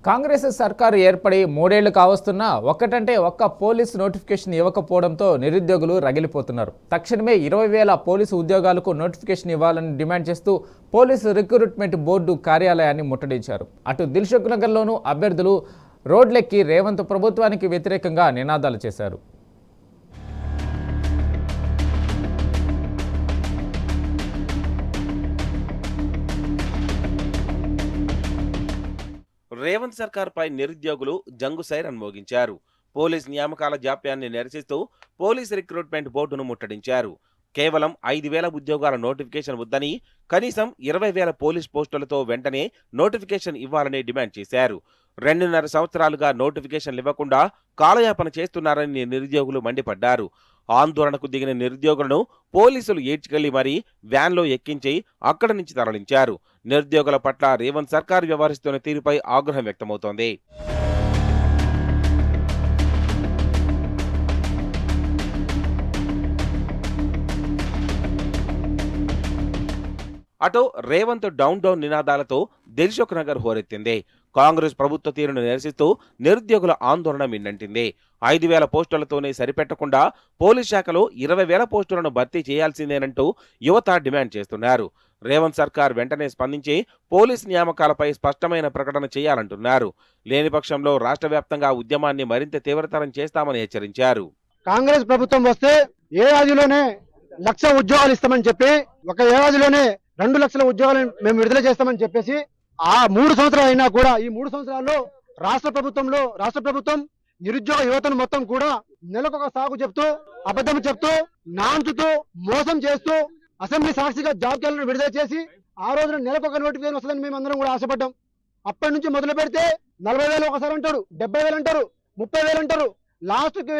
కాంగ్రెస్ సర్కారు ఏర్పడి 3 ఏళ్లు కావస్తున్నా ఒక్కటంటే ఒక్క పోలీస్ నోటిఫికేషన్ ఇవ్వకపోవడంతో నిరుద్యోగులు రగిలిపోతున్నారు. తక్షణమే 20,000 పోలీసు ఉద్యోగాలకు నోటిఫికేషన్ ఇవ్వాలని డిమాండ్ చేస్తూ పోలీసు రిక్రూట్మెంట్ బోర్డు కార్యాలయాన్ని ముట్టడించారు. అటు దిల్సుఖ్ నగర్లోనూ అభ్యర్థులు రోడ్లెక్కి రేవంత్ ప్రభుత్వానికి వ్యతిరేకంగా నినాదాలు చేశారు. రేవంత్ సర్కార్పై నిరుద్యోగులు జంగు సైరన్ మోగించారు. పోలీస్ నియామకాల జాప్యాన్ని నిరసిస్తూ పోలీస్ రిక్రూట్మెంట్ బోర్డును ముట్టడించారు. కేవలం 5,000 ఉద్యోగాల నోటిఫికేషన్ వద్దని, కనీసం 20,000 పోలీస్ పోస్టులతో వెంటనే నోటిఫికేషన్ ఇవ్వాలని డిమాండ్ చేశారు. 2.5 సంవత్సరాలుగా నోటిఫికేషన్లు ఇవ్వకుండా కాలయాపన చేస్తున్నారని నిరుద్యోగులు మండిపడ్డారు. ఆందోళనకు దిగిన నిరుద్యోగులను పోలీసులు ఈడ్చుకెళ్లి మరీ వ్యాన్లో ఎక్కించి అక్కడి నుంచి తరలించారు. నిరుద్యోగుల పట్ల రేవంత్ సర్కార్ వ్యవహరిస్తున్న తీరుపై ఆగ్రహం వ్యక్తమవుతోంది. అటు రేవంత్ డౌన్ నినాదాలతో దిల్సుఖ్ నగర్ హోరెత్తింది. కాంగ్రెస్ ప్రభుత్వ తీరును నిరసిస్తూ నిరుద్యోగుల ఆందోళన మిన్నంటింది. 5,000 పోస్టులతోనే సరిపెట్టకుండా పోలీస్ శాఖలో 20,000 పోస్టులను భర్తీ చేయాల్సిందేనంటూ యువత డిమాండ్ చేస్తున్నారు. రేవంత్ సర్కార్ వెంటనే స్పందించి పోలీస్ నియామకాలపై స్పష్టమైన ప్రకటన చేయాలంటున్నారు. లేని పక్షంలో రాష్ట్ర వ్యాప్తంగా ఉద్యమాన్ని మరింత తీవ్రతరం చేస్తామని హెచ్చరించారు. కాంగ్రెస్ ప్రభుత్వం వస్తే ఏడాదిలోనే 1,00,000 ఉద్యోగాలు ఇస్తామని చెప్పి, ఒక ఏడాదిలోనే 2 లక్షల ఉద్యోగాలు మేము విడుదల చేస్తామని చెప్పేసి ఆ 3 సంవత్సరాలు అయినా కూడా ఈ 3 సంవత్సరాల్లో రాష్ట్ర ప్రభుత్వం నిరుద్యోగ యువతను మొత్తం కూడా నెలకొక సాగు చెప్తూ, అబద్ధం చెప్తూ, నాంచుతూ, మోసం చేస్తూ అసెంబ్లీ సాక్షిగా జాబ్ క్యాలెండర్ విడుదల చేసి ఆ రోజున నెలకొక నోటిఫికేషన్ వస్తుందని మేము అందరం కూడా ఆశపడ్డాం. అప్పటి నుంచి మొదలు పెడితే 40,000 ఒకసారి అంటారు, 70,000 అంటారు, 30,000 అంటారు. లాస్ట్ కి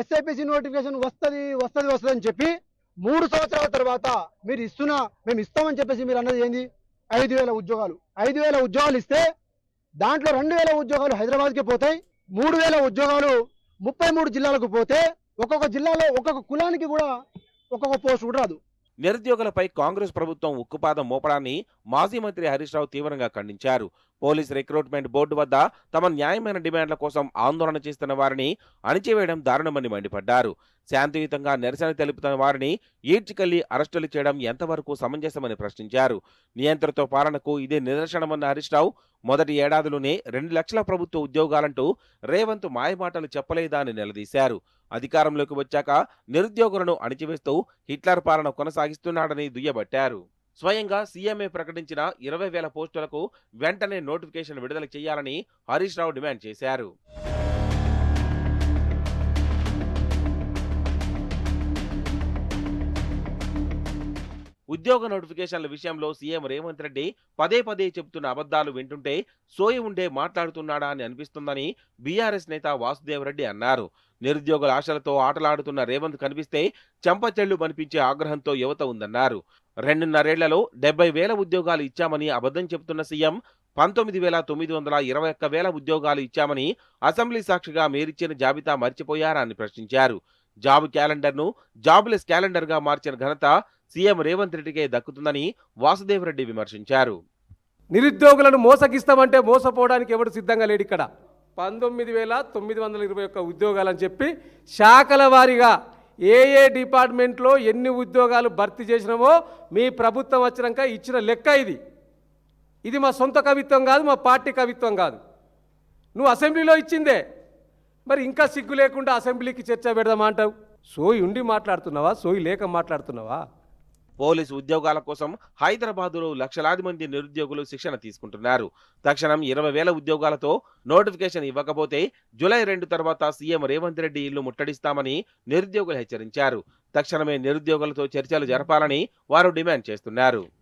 ఎస్ఐపిసి నోటిఫికేషన్ వస్తుంది అని చెప్పి 3 సంవత్సరాల తర్వాత మేము ఇస్తామని చెప్పేసి మీరు అన్నది ఏంది? 5,000 ఉద్యోగాలు. 5,000 ఉద్యోగాలు ఇస్తే దాంట్లో 2,000 ఉద్యోగాలు హైదరాబాద్కి పోతాయి. 3,000 ఉద్యోగాలు 33 జిల్లాలకు పోతే ఒక్కొక్క జిల్లాలో ఒక్కొక్క కులానికి కూడా ఒక్కొక్క పోస్ట్ కూడా రాదు. నిరుద్యోగులపై కాంగ్రెస్ ప్రభుత్వం ఉక్కుపాదం మోపడాన్ని మాజీ మంత్రి హరీష్ రావు తీవ్రంగా ఖండించారు. పోలీస్ రిక్రూట్మెంట్ బోర్డు వద్ద తమ న్యాయమైన డిమాండ్ల కోసం ఆందోళన చేస్తున్న వారిని అణిచివేయడం దారుణమని మండిపడ్డారు. శాంతియుతంగా నిరసన తెలుపుతున్న వారిని ఈడ్చికెళ్లి అరెస్టులు చేయడం ఎంతవరకు సమంజసమని ప్రశ్నించారు. నియంత్రణతో పాలనకు ఇదే నిదర్శనమన్న హరీష్ రావు, మొదటి ఏడాదిలోనే 2 లక్షల ప్రభుత్వ ఉద్యోగాలంటూ రేవంత్ మాయమాటలు చెప్పలేదా అని నిలదీశారు. అధికారంలోకి వచ్చాక నిరుద్యోగులను అణిచివేస్తూ హిట్లర్ పాలన కొనసాగిస్తున్నాడని దుయ్యబట్టారు. స్వయంగా సీఎంఏ ప్రకటించిన 20,000 పోస్టులకు వెంటనే నోటిఫికేషన్ విడుదల చేయాలని హరీష్ రావు డిమాండ్ చేశారు. ఉద్యోగ నోటిఫికేషన్ల విషయంలో సీఎం రేవంత్ రెడ్డి పదే చెబుతున్న అబద్ధాలు వింటుంటే సోయి ఉండే మాట్లాడుతున్నాడా అని అనిపిస్తుందని బీఆర్ఎస్ నేత వాసుదేవ్ రెడ్డి అన్నారు. నిరుద్యోగుల ఆశలతో ఆటలాడుతున్న రేవంత్ కనిపిస్తే చెంపచెళ్లు కనిపించే ఆగ్రహంతో యువత ఉందన్నారు. 2.5 ఏళ్లలో 70,000 ఉద్యోగాలు ఇచ్చామని అబద్ధం చెబుతున్న సీఎం 19,921 ఉద్యోగాలు ఇచ్చామని అసెంబ్లీ సాక్షిగా మీరిచ్చిన జాబితా మర్చిపోయారా అని ప్రశ్నించారు. జాబ్ క్యాలెండర్ను జాబ్లెస్ క్యాలెండర్గా మార్చిన ఘనత సీఎం రేవంత్ రెడ్డికే దక్కుతుందని వాసుదేవ్ రెడ్డి విమర్శించారు. నిరుద్యోగులను మోసగిస్తామంటే మోసపోవడానికి ఎవడు సిద్ధంగా లేడు. ఇక్కడ 19,921 ఉద్యోగాలని చెప్పి శాఖల వారీగా ఏ డిపార్ట్మెంట్లో ఎన్ని ఉద్యోగాలు భర్తీ చేసినామో మీ ప్రభుత్వం వచ్చినాక ఇచ్చిన లెక్క ఇది మా సొంత కవిత్వం కాదు, మా పార్టీ కవిత్వం కాదు. నువ్వు అసెంబ్లీలో ఇచ్చిందే, మరి ఇంకా సిగ్గు లేకుండా అసెంబ్లీకి చర్చ పెడదామా అంటావు? సోయి ఉండి మాట్లాడుతున్నావా, సోయి లేక మాట్లాడుతున్నావా? పోలీసు ఉద్యోగాల కోసం హైదరాబాదులో లక్షలాది మంది నిరుద్యోగులు శిక్షణ తీసుకుంటున్నారు. తక్షణం 20,000 ఉద్యోగాలతో నోటిఫికేషన్ ఇవ్వకపోతే జూలై 2 తర్వాత సీఎం రేవంత్ రెడ్డి ఇల్లు ముట్టడిస్తామని నిరుద్యోగులు హెచ్చరించారు. తక్షణమే నిరుద్యోగులతో చర్చలు జరపాలని వారు డిమాండ్ చేస్తున్నారు.